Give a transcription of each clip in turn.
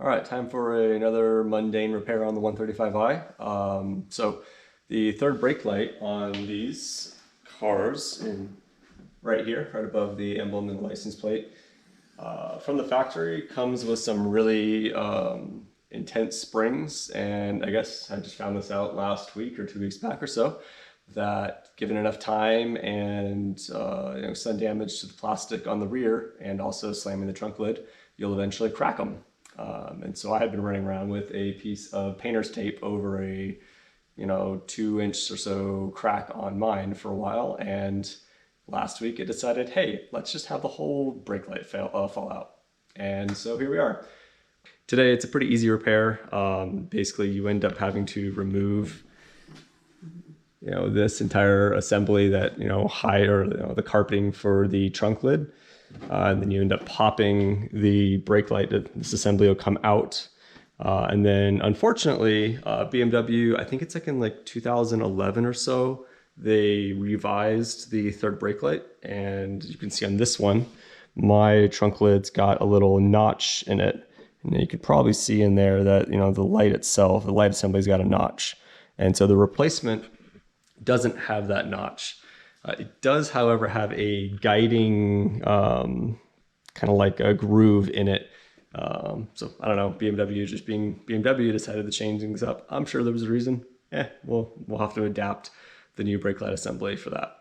All right, time for another mundane repair on the 135i. So the third brake light on these cars right here, right above the emblem and the license plate, from the factory comes with some really intense springs, and I guess I just found this out last week or 2 weeks back or so, that given enough time and sun damage to the plastic on the rear and also slamming the trunk lid, you'll eventually crack them. And so I had been running around with a piece of painter's tape over a 2-inch or so crack on mine for a while, and last week it decided, hey, let's just have the whole brake light fall out. And so here we are. Today it's a pretty easy repair. Basically you end up having to remove this entire assembly that the carpeting for the trunk lid. And then you end up popping the brake light. This assembly will come out. And then unfortunately, BMW, I think it's like in 2011 or so, they revised the third brake light. And you can see on this one, my trunk lid's got a little notch in it. And you could probably see in there that, the light itself, the light assembly's got a notch. And so the replacement doesn't have that notch. It does, however, have a guiding kind of like a groove in it. So I don't know, BMW just being BMW decided to change things up. I'm sure there was a reason. We'll have to adapt the new brake light assembly for that.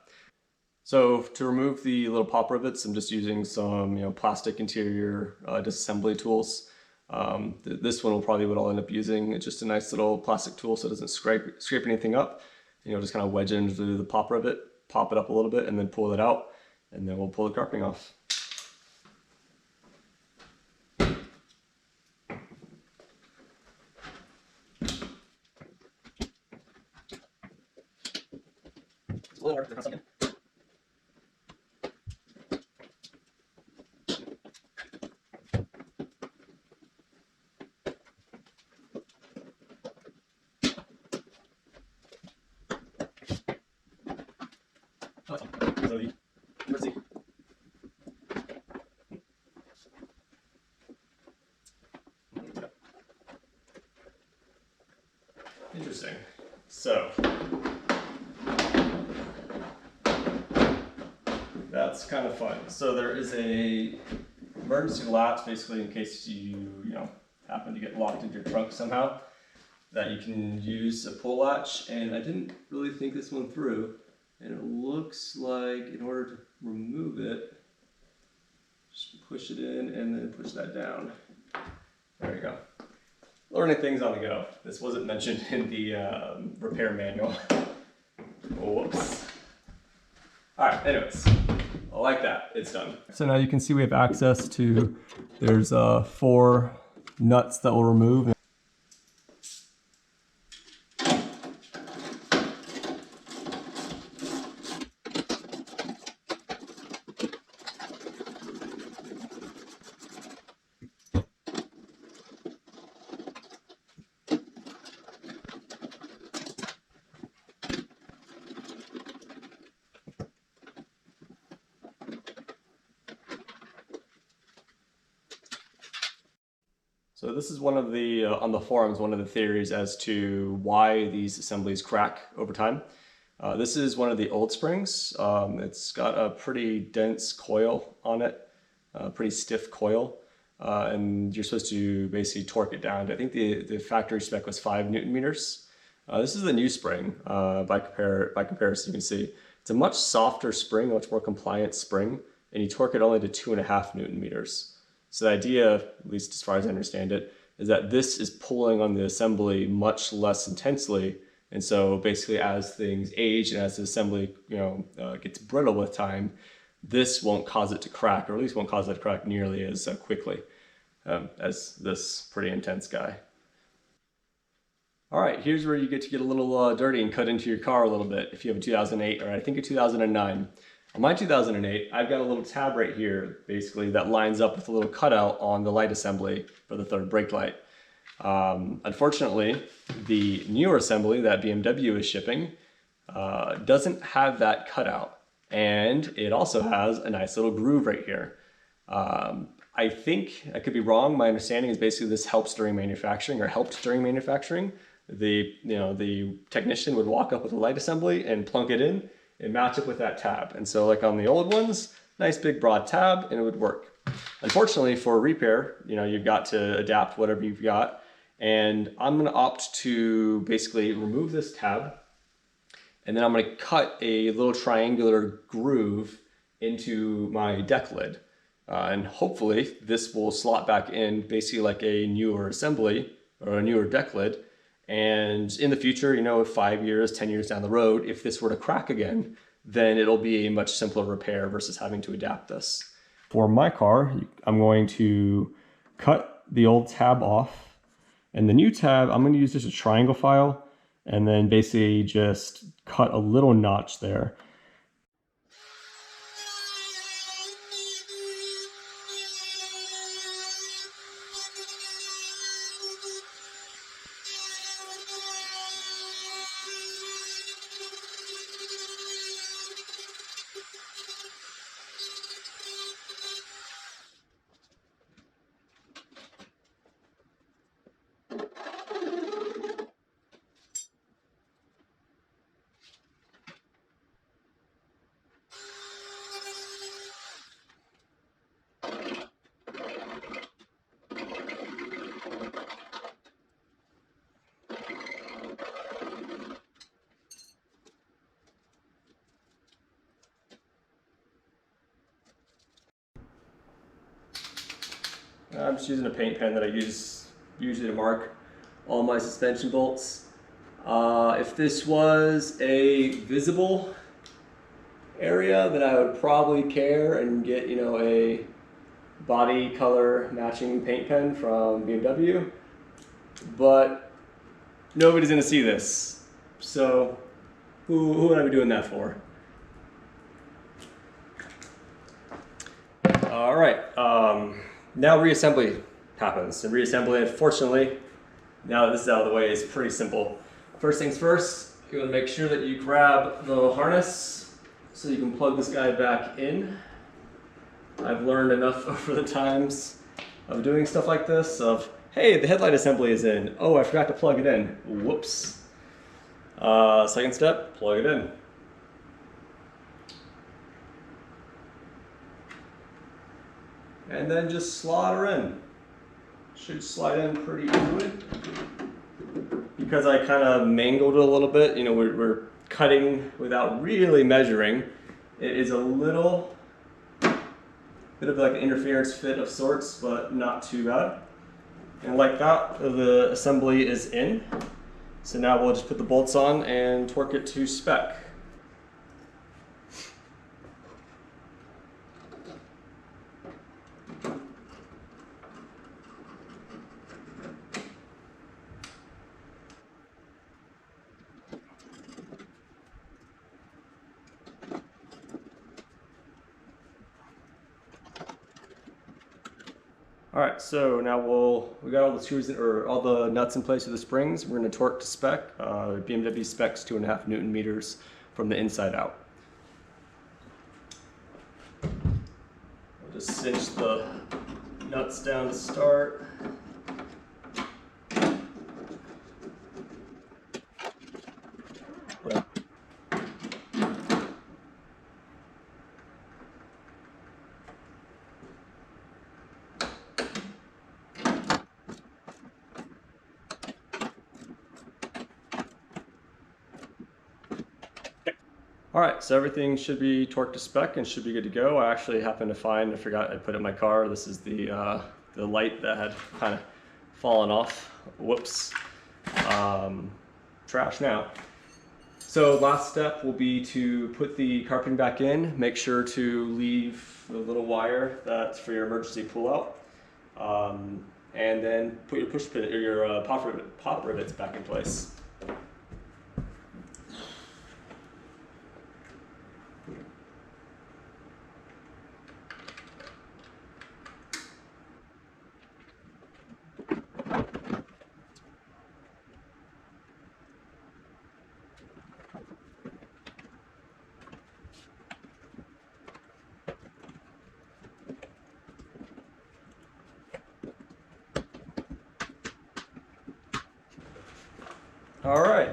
So to remove the little pop rivets, I'm just using some plastic interior disassembly tools. This one will probably what I'll end up using. It's just a nice little plastic tool so it doesn't scrape anything up. Just kind of wedge it into the pop rivet, pop it up a little bit, and then pull it out, and then we'll pull the carpeting off. It's a little hard for a second. Let's see. Interesting. So that's kind of fun. So there is a emergency latch, basically in case you happen to get locked into your trunk somehow, that you can use a pull latch. And I didn't really think this one through. And it looks like in order to remove it, just push it in and then push that down. There you go. Learning things on the go. This wasn't mentioned in the repair manual. Whoops. All right, anyways, I like that, it's done. So now you can see we have access to, there's 4 nuts that we'll remove. So this is one of the, on the forums, one of the theories as to why these assemblies crack over time. This is one of the old springs. It's got a pretty dense coil on it, a pretty stiff coil, and you're supposed to basically torque it down. I think the factory spec was 5 Newton meters. This is the new spring. By comparison, you can see it's a much softer spring, a much more compliant spring, and you torque it only to 2.5 Newton meters. So the idea, at least as far as I understand it, is that this is pulling on the assembly much less intensely. And so basically as things age and as the assembly gets brittle with time, this won't cause it to crack, or at least won't cause it to crack nearly as quickly as this pretty intense guy. All right, here's where you get to get a little dirty and cut into your car a little bit if you have a 2008 or I think a 2009. On my 2008, I've got a little tab right here, basically, that lines up with a little cutout on the light assembly for the third brake light. Unfortunately, the newer assembly that BMW is shipping doesn't have that cutout, and it also has a nice little groove right here. I think I could be wrong. My understanding is basically this helps during manufacturing, or helped during manufacturing. The technician would walk up with a light assembly and plunk it in and match it with that tab. And so like on the old ones, nice big broad tab, and it would work. Unfortunately for repair, you've got to adapt whatever you've got. And I'm gonna opt to basically remove this tab, and then I'm gonna cut a little triangular groove into my deck lid. And hopefully this will slot back in basically like a newer assembly or a newer deck lid. And in the future, 5 years, 10 years down the road, if this were to crack again, then it'll be a much simpler repair versus having to adapt this. For my car, I'm going to cut the old tab off, and the new tab, I'm going to use just a triangle file and then basically just cut a little notch there. I'm just using a paint pen that I use usually to mark all my suspension bolts. If this was a visible area, then I would probably care and get, a body color matching paint pen from BMW. But nobody's gonna see this. So who would I be doing that for? All right. Now reassembly happens. And reassembly, unfortunately, now that this is out of the way, is pretty simple. First things first, you want to make sure that you grab the harness so you can plug this guy back in. I've learned enough over the times of doing stuff like this of, hey, the headlight assembly is in. Oh, I forgot to plug it in. Whoops. Second step, plug it in. And then just slot her in. Should slide in pretty easily. Because I kind of mangled it a little bit, we're cutting without really measuring. It is a little bit of like an interference fit of sorts, but not too bad. And like that, the assembly is in. So now we'll just put the bolts on and torque it to spec. All right, so now we got all the screws or all the nuts in place with the springs. We're going to torque to spec. BMW specs 2.5 Newton meters from the inside out. We'll just cinch the nuts down to start. All right, so everything should be torqued to spec and should be good to go. I actually happened to find, I forgot I put it in my car. This is the light that had kind of fallen off. Whoops. Trash now. So last step will be to put the carpeting back in. Make sure to leave the little wire that's for your emergency pull-out. And then put your push pin or your pop rivets back in place. All right.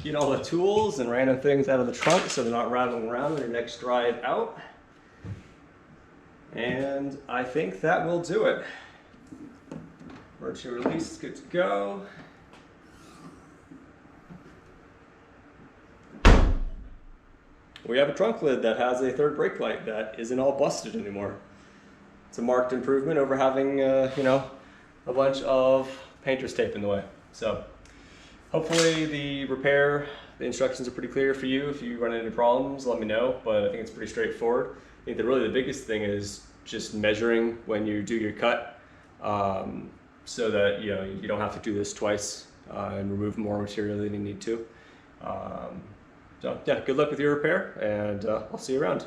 Get all the tools and random things out of the trunk so they're not rattling around on your next drive out. And I think that will do it. Emergency release is good to go. We have a trunk lid that has a third brake light that isn't all busted anymore. It's a marked improvement over having, you know, a bunch of painter's tape in the way. So hopefully the instructions are pretty clear for you. If you run into problems, let me know, but I think it's pretty straightforward. I think that really the biggest thing is just measuring when you do your cut, so that you don't have to do this twice and remove more material than you need to. So yeah, good luck with your repair, and I'll see you around.